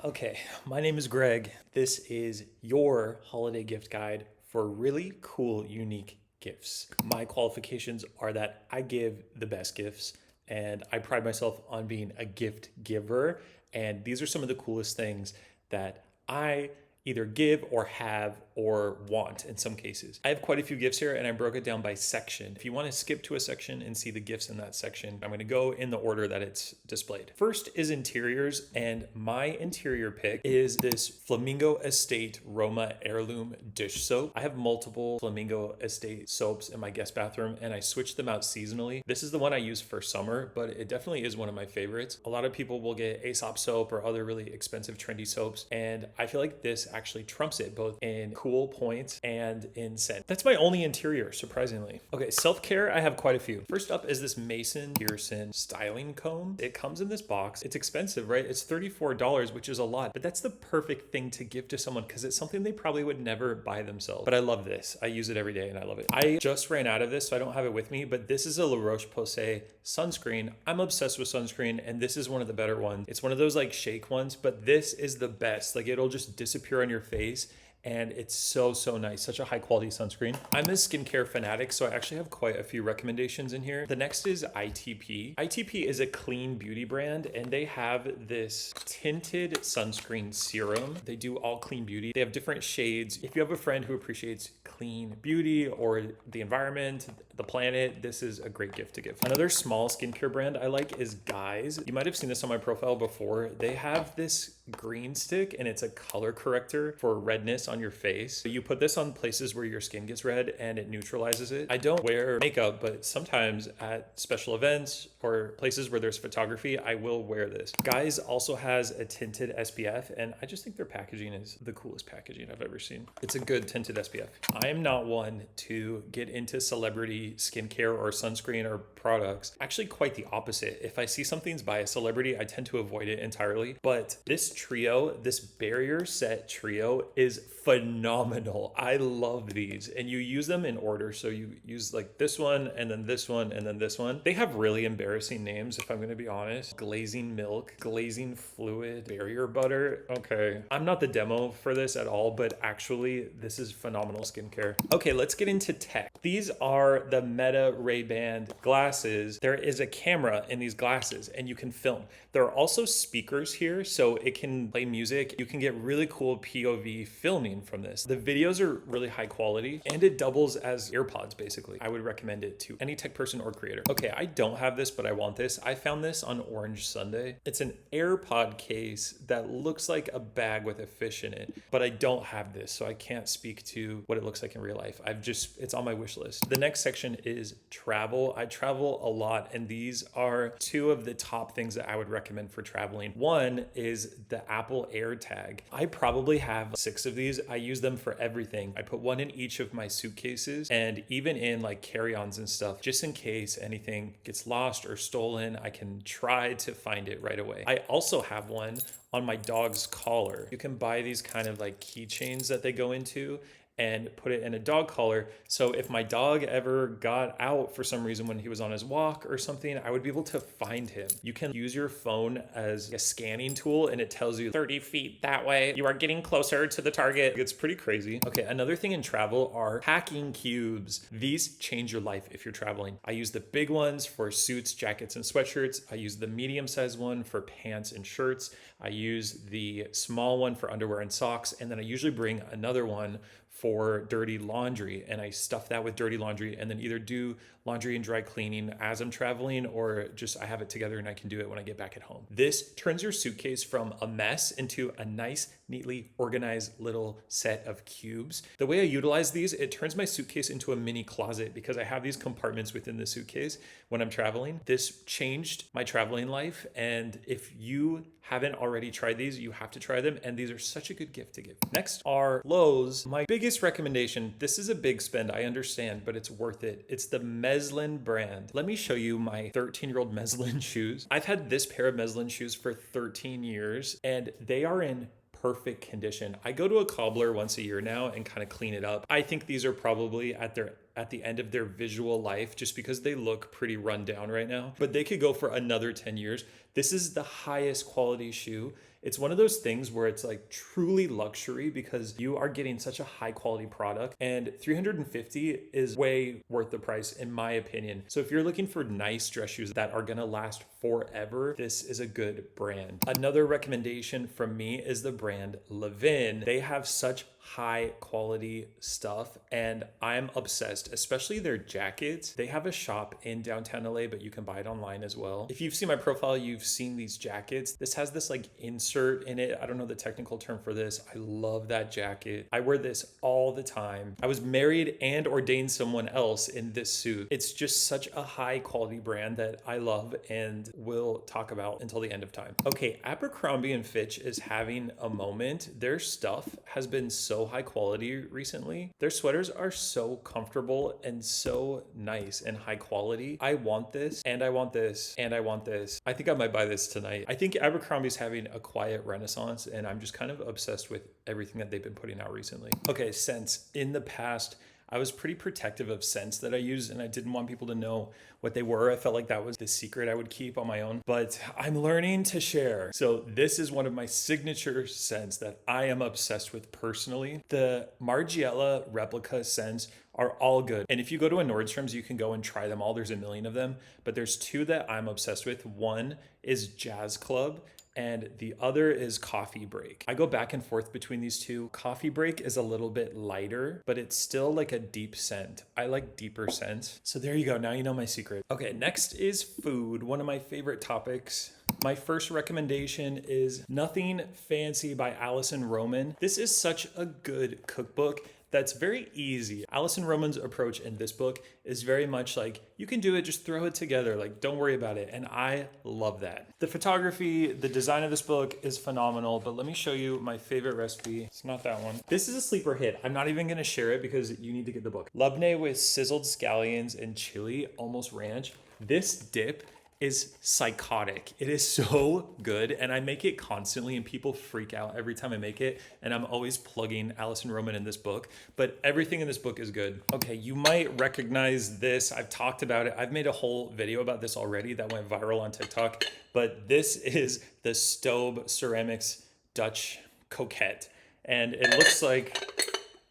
Okay, my name is Greg. This is your holiday gift guide for really cool, unique gifts. My qualifications are that I give the best gifts and I pride myself on being a gift giver. And these are some of the coolest things that I either give or have or want in some cases. I have quite a few gifts here and I broke it down by section. If you want to skip to a section and see the gifts in that section, I'm going to go in the order that it's displayed. First is interiors, and my interior pick is this Flamingo Estate Roma Heirloom dish soap. I have multiple Flamingo Estate soaps in my guest bathroom and I switch them out seasonally. This is the one I use for summer, but it definitely is one of my favorites. A lot of people will get Aesop soap or other really expensive trendy soaps, and I feel like this actually trumps it both in cool points and in scent. That's my only interior, surprisingly. Okay, self-care, I have quite a few. First up is this Mason Pearson styling comb. It comes in this box. It's expensive, right? It's $34, which is a lot, but that's the perfect thing to give to someone because it's something they probably would never buy themselves. But I love this. I use it every day and I love it. I just ran out of this, so I don't have it with me, but this is a La Roche-Posay sunscreen. I'm obsessed with sunscreen, and this is one of the better ones. It's one of those like shake ones, but this is the best. Like, it'll just disappear on your face and it's so nice. Such a high quality sunscreen. I'm a skincare fanatic, so I actually have quite a few recommendations in here. The next is ITP. ITP is a clean beauty brand and they have this tinted sunscreen serum. They do all clean beauty. They have different shades. If you have a friend who appreciates clean beauty or the environment, the planet, this is a great gift to give. Another small skincare brand I like is Guys. You might have seen this on my profile before. They have this green stick and it's a color corrector for redness on your face. So you put this on places where your skin gets red and it neutralizes it. I don't wear makeup, but sometimes at special events or places where there's photography, I will wear this. Guys also has a tinted SPF, and I just think their packaging is the coolest packaging I've ever seen. It's a good tinted SPF. I am not one to get into celebrity skincare or sunscreen or products. Actually, quite the opposite. If I see something's by a celebrity, I tend to avoid it entirely. But this trio, this barrier set trio, is phenomenal. I love these, and you use them in order. So you use like this one and then this one and then this one. They have really embarrassing names, if I'm going to be honest. Glazing milk, glazing fluid, barrier butter. Okay, I'm not the demo for this at all, but actually this is phenomenal skincare. Okay, let's get into tech. These are the Meta Ray-Ban glasses. There is a camera in these glasses and you can film. There are also speakers here, so it can play music. You can get really cool POV filming from this. The videos are really high quality and it doubles as AirPods basically. I would recommend it to any tech person or creator. Okay, I don't have this, but I want this. I found this on Orange Sunday. It's an AirPod case that looks like a bag with a fish in it, but I don't have this, so I can't speak to what it looks like in real life. It's on my wish list. The next section is travel. I travel a lot, and these are two of the top things that I would recommend for traveling. One is the Apple AirTag. I probably have 6 of these. I use them for everything. I put one in each of my suitcases and even in like carry-ons and stuff, just in case anything gets lost or stolen, I can try to find it right away. I also have one on my dog's collar. You can buy these kind of like keychains that they go into and put it in a dog collar. So if my dog ever got out for some reason when he was on his walk or something, I would be able to find him. You can use your phone as a scanning tool and it tells you 30 feet that way, you are getting closer to the target. It's pretty crazy. Okay, another thing in travel are packing cubes. These change your life if you're traveling. I use the big ones for suits, jackets, and sweatshirts. I use the medium-sized one for pants and shirts. I use the small one for underwear and socks. And then I usually bring another one for dirty laundry, and I stuff that with dirty laundry and then either do laundry and dry cleaning as I'm traveling, or just I have it together and I can do it when I get back at home. This turns your suitcase from a mess into a nice, neatly organized little set of cubes. The way I utilize these, it turns my suitcase into a mini closet because I have these compartments within the suitcase when I'm traveling. This changed my traveling life, and if you haven't already tried these, you have to try them, and these are such a good gift to give. Next are Lowe's. My biggest recommendation, this is a big spend, I understand, but it's worth it. It's the Meslin brand. Let me show you my 13-year-old Meslin shoes. I've had this pair of Meslin shoes for 13 years, and they are in perfect condition. I go to a cobbler once a year now and kind of clean it up. I think these are probably at their at the end of their visual life just because they look pretty run down right now, but they could go for another 10 years. This is the highest quality shoe. It's one of those things where it's like truly luxury because you are getting such a high quality product, and $350 is way worth the price in my opinion. So if you're looking for nice dress shoes that are gonna last forever, this is a good brand. Another recommendation from me is the brand Levin. They have such high quality stuff and I'm obsessed, especially their jackets. They have a shop in downtown LA, but you can buy it online as well. If you've seen my profile, you've seen these jackets. This has this like insert in it. I don't know the technical term for this. I love that jacket. I wear this all the time. I was married and ordained someone else in this suit. It's just such a high quality brand that I love and will talk about until the end of time. Okay, Abercrombie and Fitch is having a moment. Their stuff has been so high quality recently. Their sweaters are so comfortable and so nice and high quality. I want this and I want this and I want this. I think I might buy this tonight. I think Abercrombie's having a quiet renaissance and I'm just kind of obsessed with everything that they've been putting out recently. Okay, scents. In the past, I was pretty protective of scents that I used and I didn't want people to know what they were. I felt like that was the secret I would keep on my own, but I'm learning to share. So this is one of my signature scents that I am obsessed with personally. The Margiela replica scents are all good. And if you go to a Nordstrom's, you can go and try them all. There's a million of them, but there's two that I'm obsessed with. One is Jazz Club and the other is Coffee Break. I go back and forth between these two. Coffee Break is a little bit lighter, but it's still like a deep scent. I like deeper scents. So there you go. Now you know my secret. Okay, next is food. One of my favorite topics. My first recommendation is Nothing Fancy by Alison Roman. This is such a good cookbook that's very easy. Alison Roman's approach in this book is very much like, you can do it, just throw it together, like don't worry about it. And I love that. The photography, the design of this book is phenomenal, but let me show you my favorite recipe. It's not that one. This is a sleeper hit. I'm not even gonna share it because you need to get the book. Labneh with sizzled scallions and chili, almost ranch. This dip is psychotic. It is so good and I make it constantly and people freak out every time I make it, and I'm always plugging Alison Roman in this book, but everything in this book is good. Okay, you might recognize this. I've talked about it. I've made a whole video about this already that went viral on TikTok, but this is the Stobe Ceramics Dutch Coquette and it looks like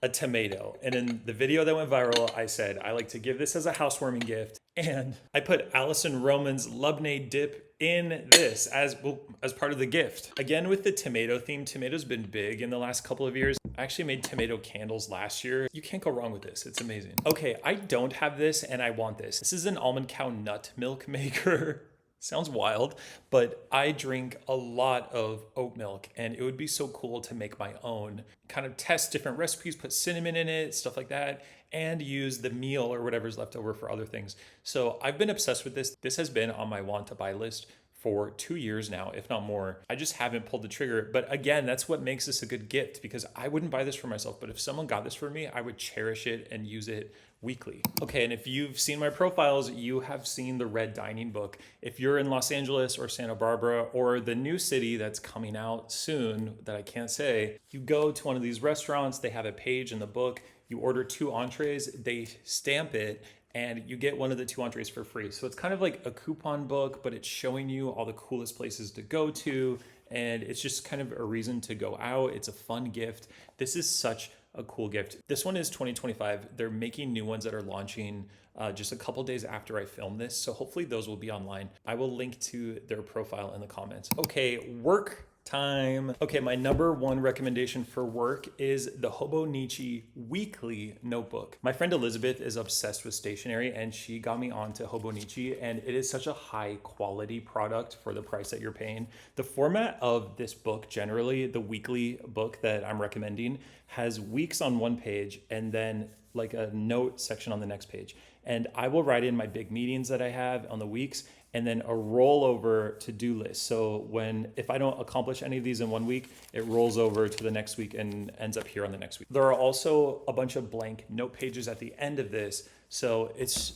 a tomato. And in the video that went viral, I said, I like to give this as a housewarming gift. And I put Alison Roman's Labneh dip in this as part of the gift. Again, with the tomato theme, tomato's been big in the last couple of years. I actually made tomato candles last year. You can't go wrong with this. It's amazing. Okay, I don't have this and I want this. This is an almond cow nut milk maker. Sounds wild, but I drink a lot of oat milk and it would be so cool to make my own, kind of test different recipes, put cinnamon in it, stuff like that, and use the meal or whatever's left over for other things. So I've been obsessed with this. This has been on my want to buy list for 2 years now, if not more. I just haven't pulled the trigger. But again, that's what makes this a good gift because I wouldn't buy this for myself, but if someone got this for me, I would cherish it and use it weekly. Okay, and if you've seen my profiles, you have seen the Red Dining book. If you're in Los Angeles or Santa Barbara or the new city that's coming out soon that I can't say, you go to one of these restaurants, they have a page in the book, you order 2 entrees, they stamp it, and you get one of the 2 entrees for free. So it's kind of like a coupon book, but it's showing you all the coolest places to go to, and it's just kind of a reason to go out. It's a fun gift. This is such a cool gift. This one is 2025. They're making new ones that are launching just a couple days after I film this. So hopefully those will be online. I will link to their profile in the comments. Okay, work time. Okay, my number 1 recommendation for work is the Hobonichi Weekly Notebook. My friend Elizabeth is obsessed with stationery and she got me onto Hobonichi, and it is such a high quality product for the price that you're paying. The format of this book, generally, the weekly book that I'm recommending, has weeks on one page and then like a note section on the next page. And I will write in my big meetings that I have on the weeks and then a rollover to-do list. So if I don't accomplish any of these in 1 week, it rolls over to the next week and ends up here on the next week. There are also a bunch of blank note pages at the end of this. So it's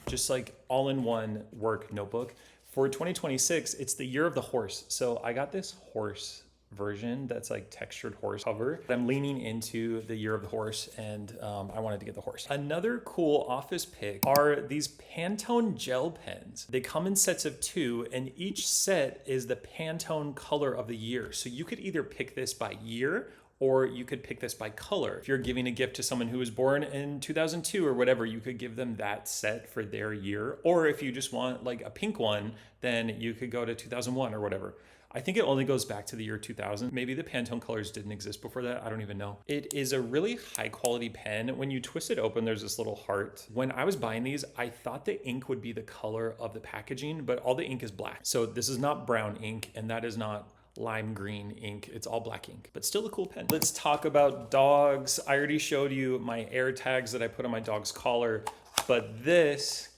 just like all-in-one work notebook. For 2026, it's the year of the horse. So I got this horse version that's like textured horse cover. I'm leaning into the year of the horse, and I wanted to get the horse. Another cool office pick are these Pantone gel pens. They come in sets of 2, and each set is the Pantone color of the year. So you could either pick this by year, or you could pick this by color. If you're giving a gift to someone who was born in 2002 or whatever, you could give them that set for their year. Or if you just want like a pink one, then you could go to 2001 or whatever. I think it only goes back to the year 2000. Maybe the Pantone colors didn't exist before that. I don't even know. It is a really high quality pen. When you twist it open, there's this little heart. When I was buying these, I thought the ink would be the color of the packaging, but all the ink is black. So this is not brown ink, and that is not lime green ink. It's all black ink, but still a cool pen. Let's talk about dogs. I already showed you my air tags that I put on my dog's collar, but this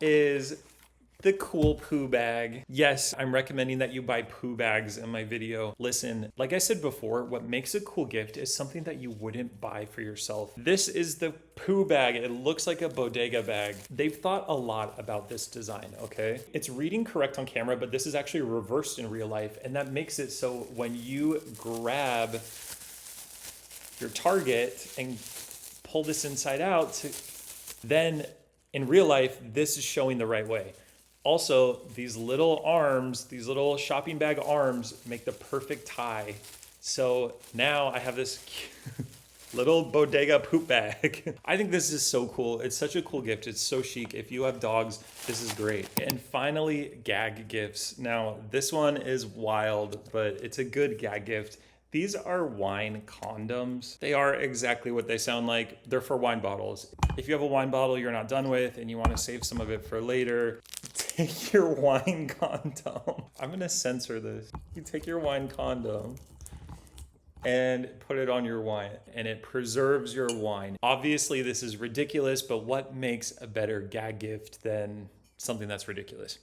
is the cool poo bag. Yes, I'm recommending that you buy poo bags in my video. Listen, like I said before, what makes a cool gift is something that you wouldn't buy for yourself. This is the poo bag. It looks like a bodega bag. They've thought a lot about this design, okay? It's reading correct on camera, but this is actually reversed in real life, and that makes it so when you grab your target and pull this inside out, then in real life, this is showing the right way. Also, these little arms, these little shopping bag arms make the perfect tie. So now I have this little bodega poop bag. I think this is so cool. It's such a cool gift. It's so chic. If you have dogs, this is great. And finally, gag gifts. Now, this one is wild, but it's a good gag gift. These are wine condoms. They are exactly what they sound like. They're for wine bottles. If you have a wine bottle you're not done with and you want to save some of it for later, take your wine condom. I'm gonna censor this. You take your wine condom and put it on your wine, and it preserves your wine. Obviously, this is ridiculous, but what makes a better gag gift than something that's ridiculous?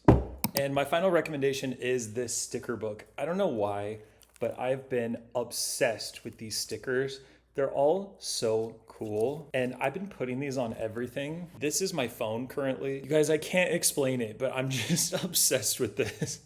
And my final recommendation is this sticker book. I don't know why, but I've been obsessed with these stickers. They're all so cool, and I've been putting these on everything. This is my phone currently. You guys, I can't explain it, but I'm just obsessed with this.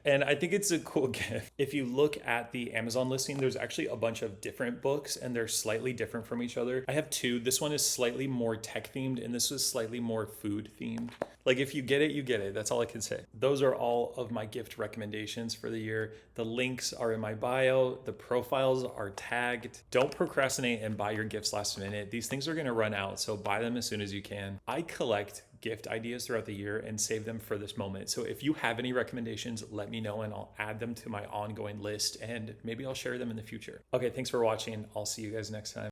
And I think it's a cool gift. If you look at the Amazon listing, there's actually a bunch of different books, and they're slightly different from each other. I have 2. This one is slightly more tech themed, and this is slightly more food themed. Like, if you get it, you get it. That's all I can say. Those are all of my gift recommendations for the year. The links are in my bio. The profiles are tagged. Don't procrastinate and buy your gifts last minute. These things are gonna run out, so buy them as soon as you can. I collect gift ideas throughout the year and save them for this moment. So if you have any recommendations, let me know and I'll add them to my ongoing list, and maybe I'll share them in the future. Okay, thanks for watching. I'll see you guys next time.